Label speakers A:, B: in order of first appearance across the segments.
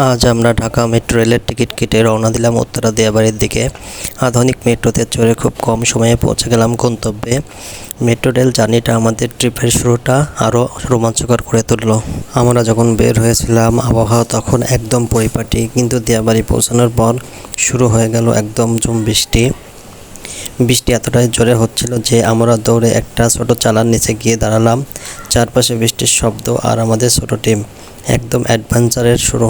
A: আজ আমরা ঢাকা মেট্রো রেলের টিকিট কেটে রওনা দিলাম উত্তরা দিয়াবাড়ির দিকে। আধুনিক মেট্রোতে চড়ে খুব কম সময়ে পৌঁছে গেলাম গন্তব্যে। মেট্রো রেল জার্নিটা আমাদের ট্রিপের শুরুটা আরও রোমাঞ্চকর করে তুলল। আমরা যখন বের হয়েছিলাম আবহাওয়া তখন একদম পরিপাটি, কিন্তু দিয়াবাড়ি পৌঁছানোর পর শুরু হয়ে গেল একদম ঝুম বৃষ্টি। বৃষ্টি এতটাই জোরে হচ্ছিল যে আমরা দৌড়ে একটা ছোট চালার নিচে গিয়ে দাঁড়ালাম। চারপাশে বৃষ্টির শব্দ আর আমাদের ছোট টিম। একদম অ্যাডভেঞ্চারের শুরু।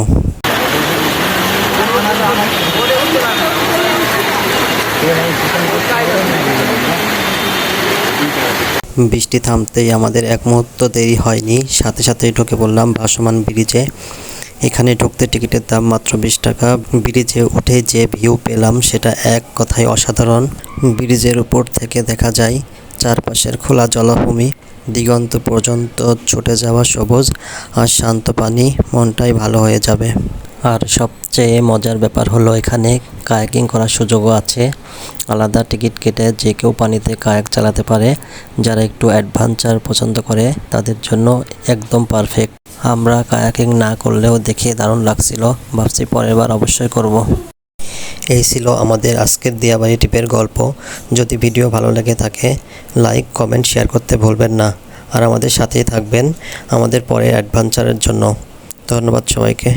A: বৃষ্টি থামতেই আমাদের এক মুহূর্ত দেরি হয়নি, সাথে সাথেই ঢুকে পড়লাম ভাসমান ব্রিজে। এখানে ঢুকতে টিকিটের দাম মাত্র 20 টাকা। ব্রিজে উঠে যে ভিউ পেলাম সেটা এক কথায় অসাধারণ। ব্রিজের উপর থেকে দেখা যায় চারপাশের খোলা জলাভূমি, দিগন্ত পর্যন্ত ছুটে যাওয়া সবুজ আর শান্ত পানি, মনটাই ভালো হয়ে যাবে। আর সবচেয়ে মজার ব্যাপার হলো এখানে কায়াকিং করার সুযোগও আছে। আলাদা টিকিট কেটে যে কেউ পানিতে কায়াক চালাতে পারে। যারা একটু অ্যাডভেঞ্চার পছন্দ করে তাদের জন্য একদম পারফেক্ট। আমরা কায়াকিং না করলেও দেখে দারুণ লাগছিল, ভাবছি পরের বার অবশ্যই করব। এই ছিল আমাদের আজকের দিয়াবাড়ি ট্রিপের গল্প। যদি ভিডিও ভালো লেগে থাকে লাইক, কমেন্ট, শেয়ার করতে ভুলবেন না। আর আমাদের সাথেই থাকবেন আমাদের পরের অ্যাডভেঞ্চারের জন্য। ধন্যবাদ সবাইকে।